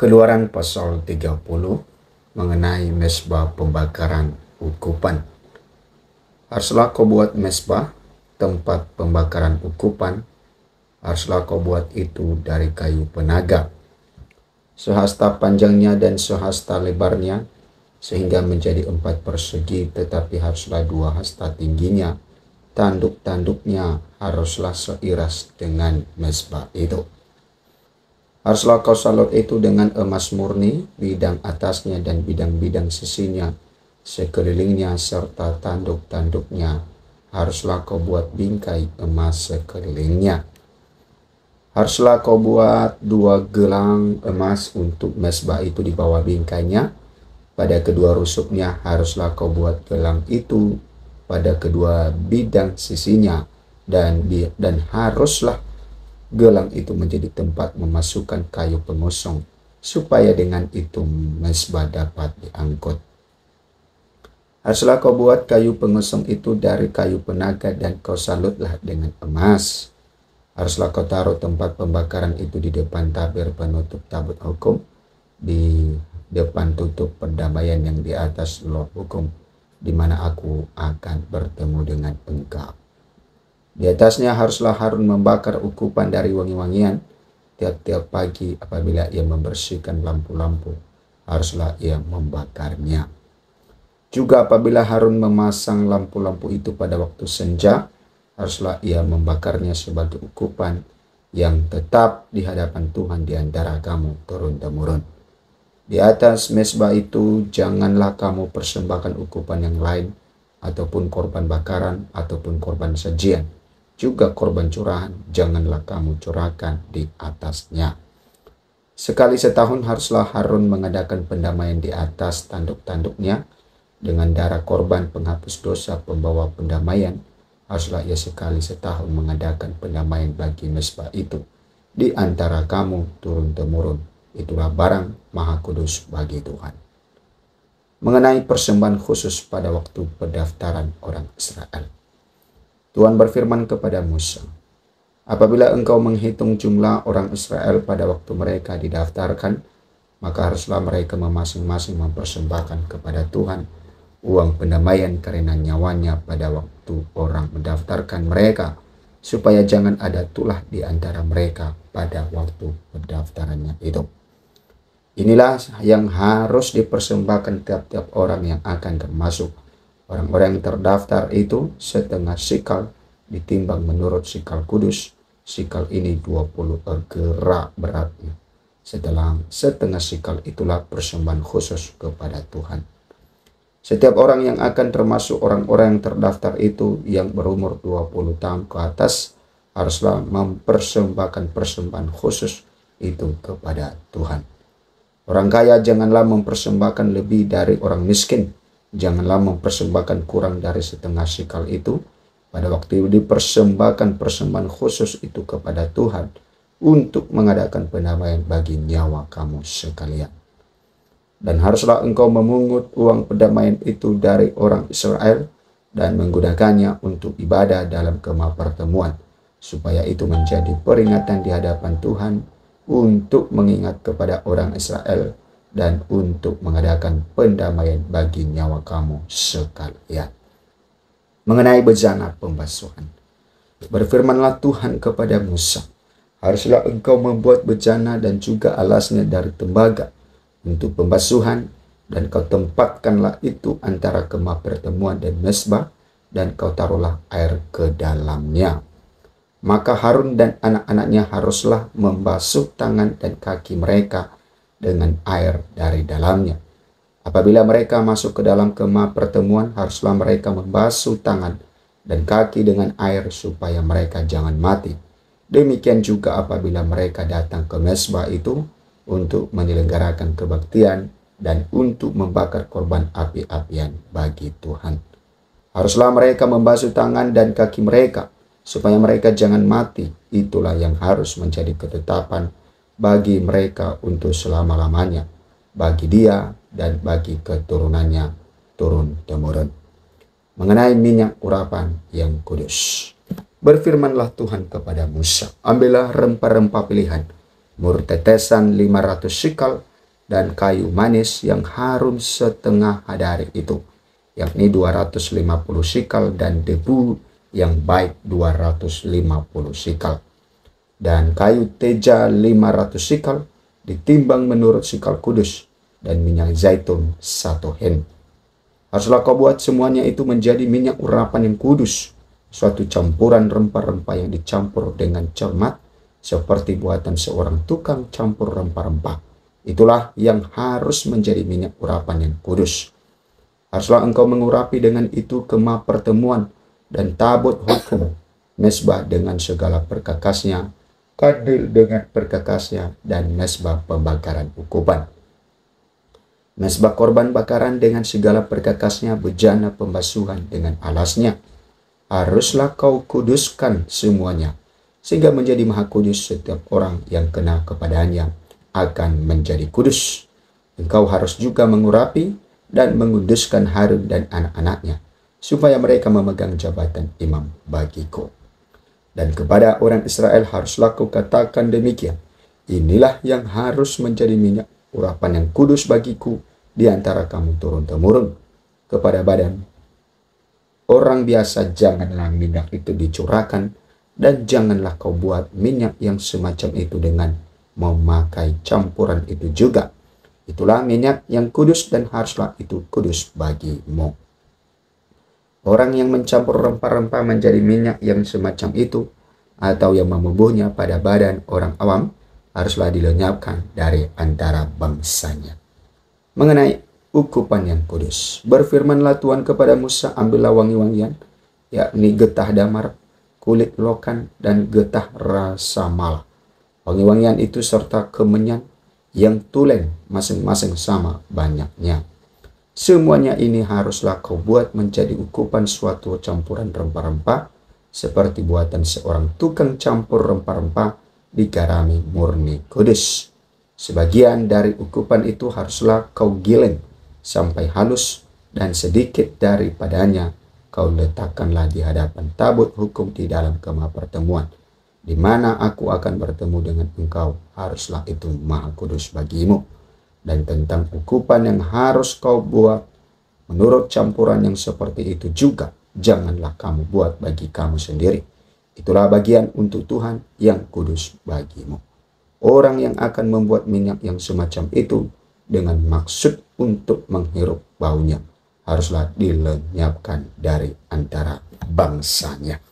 Keluaran pasal 30 mengenai mezbah pembakaran ukupan. Haruslah kau buat mezbah, tempat pembakaran ukupan, haruslah kau buat itu dari kayu penaga, sehasta panjangnya dan sehasta lebarnya, sehingga menjadi 4 persegi, tetapi haruslah 2 hasta tingginya. Tanduk-tanduknya haruslah seiras dengan mezbah itu. Haruslah kau salut itu dengan emas murni, bidang atasnya dan bidang-bidang sisinya, sekelilingnya serta tanduk-tanduknya. Haruslah kau buat bingkai emas sekelilingnya. Haruslah kau buat 2 gelang emas untuk mezbah itu di bawah bingkainya. Pada kedua rusuknya haruslah kau buat gelang itu pada kedua bidang sisinya, dan haruslah gelang itu menjadi tempat memasukkan kayu pengosong, supaya dengan itu mezbah dapat diangkut. Haruslah kau buat kayu pengosong itu dari kayu penaga, dan kau salutlah dengan emas. Haruslah kau taruh tempat pembakaran itu di depan tabir penutup tabut hukum, di depan tutup perdamaian yang di atas loh hukum, di mana aku akan bertemu dengan engkau. Di atasnya haruslah Harun membakar ukupan dari wangi-wangian tiap-tiap pagi. Apabila ia membersihkan lampu-lampu, haruslah ia membakarnya. Juga apabila Harun memasang lampu-lampu itu pada waktu senja, haruslah ia membakarnya sebagai ukupan yang tetap di hadapan Tuhan di antara kamu turun-temurun. Di atas mezbah itu janganlah kamu persembahkan ukupan yang lain, ataupun korban bakaran, ataupun korban sajian. Juga korban curahan janganlah kamu curahkan di atasnya. Sekali setahun haruslah Harun mengadakan pendamaian di atas tanduk-tanduknya dengan darah korban penghapus dosa pembawa pendamaian. Haruslah ia sekali setahun mengadakan pendamaian bagi mezbah itu di antara kamu turun-temurun. Itulah barang maha kudus bagi Tuhan. Mengenai persembahan khusus pada waktu pendaftaran orang Israel, Tuhan berfirman kepada Musa, apabila engkau menghitung jumlah orang Israel pada waktu mereka didaftarkan, maka haruslah mereka masing-masing mempersembahkan kepada Tuhan uang pendamaian karena nyawanya pada waktu orang mendaftarkan mereka, supaya jangan ada tulah di antara mereka pada waktu pendaftarannya itu. Inilah yang harus dipersembahkan tiap-tiap orang yang akan termasuk. Orang-orang yang terdaftar itu setengah sikal ditimbang menurut sikal kudus. Sikal ini 20 gerak beratnya. Setelah setengah sikal itulah persembahan khusus kepada Tuhan. Setiap orang yang akan termasuk orang-orang yang terdaftar itu yang berumur 20 tahun ke atas haruslah mempersembahkan persembahan khusus itu kepada Tuhan. Orang kaya janganlah mempersembahkan lebih dari orang miskin. Janganlah mempersembahkan kurang dari setengah sikal itu pada waktu dipersembahkan persembahan khusus itu kepada Tuhan untuk mengadakan pendamaian bagi nyawa kamu sekalian. Dan haruslah engkau memungut uang pendamaian itu dari orang Israel dan menggunakannya untuk ibadah dalam kemah pertemuan, supaya itu menjadi peringatan di hadapan Tuhan untuk mengingat kepada orang Israel dan untuk mengadakan pendamaian bagi nyawa kamu sekalian. Mengenai bejana pembasuhan, berfirmanlah Tuhan kepada Musa, haruslah engkau membuat bejana dan juga alasnya dari tembaga untuk pembasuhan, dan kau tempatkanlah itu antara kemah pertemuan dan mezbah, dan kau taruhlah air ke dalamnya. Maka Harun dan anak-anaknya haruslah membasuh tangan dan kaki mereka dengan air dari dalamnya. Apabila mereka masuk ke dalam kemah pertemuan, haruslah mereka membasuh tangan dan kaki dengan air supaya mereka jangan mati. Demikian juga apabila mereka datang ke mezbah itu untuk menyelenggarakan kebaktian dan untuk membakar korban api-apian bagi Tuhan. Haruslah mereka membasuh tangan dan kaki mereka supaya mereka jangan mati. Itulah yang harus menjadi ketetapan bagi mereka untuk selama-lamanya, bagi dia dan bagi keturunannya turun-temurun. Mengenai minyak urapan yang kudus, berfirmanlah Tuhan kepada Musa, ambillah rempah-rempah pilihan, mur tetesan 500 sikal, dan kayu manis yang harum setengah hadari itu, yakni 250 sikal, dan debu yang baik 250 sikal. Dan kayu teja 500 sikal, ditimbang menurut sikal kudus, dan minyak zaitun 1 hin. Haruslah kau buat semuanya itu menjadi minyak urapan yang kudus, suatu campuran rempah-rempah yang dicampur dengan cermat, seperti buatan seorang tukang campur rempah-rempah. Itulah yang harus menjadi minyak urapan yang kudus. Haruslah engkau mengurapi dengan itu kemah pertemuan dan tabut hukum, mesbah dengan segala perkakasnya, kandil dengan perkakasnya, dan mesbah pembakaran ukupan. Mesbah korban bakaran dengan segala perkakasnya, bejana pembasuhan dengan alasnya. Haruslah kau kuduskan semuanya, sehingga menjadi maha kudus. Setiap orang yang kena kepadanya akan menjadi kudus. Engkau harus juga mengurapi dan menguduskan Harun dan anak-anaknya, supaya mereka memegang jabatan imam bagiku. Dan kepada orang Israel haruslah kau katakan demikian, inilah yang harus menjadi minyak urapan yang kudus bagiku di antara kamu turun-temurun. Kepada badan orang biasa janganlah minyak itu dicurahkan, dan janganlah kau buat minyak yang semacam itu dengan memakai campuran itu juga. Itulah minyak yang kudus, dan haruslah itu kudus bagimu. Orang yang mencampur rempah-rempah menjadi minyak yang semacam itu, atau yang memubuhnya pada badan orang awam, haruslah dilenyapkan dari antara bangsanya. Mengenai ukupan yang kudus, berfirmanlah Tuhan kepada Musa, ambillah wangi-wangian, yakni getah damar, kulit lokan, dan getah rasa malah. Wangi-wangian itu serta kemenyan yang tulen masing-masing sama banyaknya. Semuanya ini haruslah kau buat menjadi ukupan suatu campuran rempah-rempah, seperti buatan seorang tukang campur rempah-rempah, digarami murni kudus. Sebagian dari ukupan itu haruslah kau giling sampai halus, dan sedikit daripadanya kau letakkanlah di hadapan tabut hukum di dalam kemah pertemuan, di mana aku akan bertemu dengan engkau. Haruslah itu maha kudus bagimu. Dan tentang ukupan yang harus kau buat menurut campuran yang seperti itu juga, janganlah kamu buat bagi kamu sendiri. Itulah bagian untuk Tuhan yang kudus bagimu. Orang yang akan membuat minyak yang semacam itu dengan maksud untuk menghirup baunya, haruslah dilenyapkan dari antara bangsanya.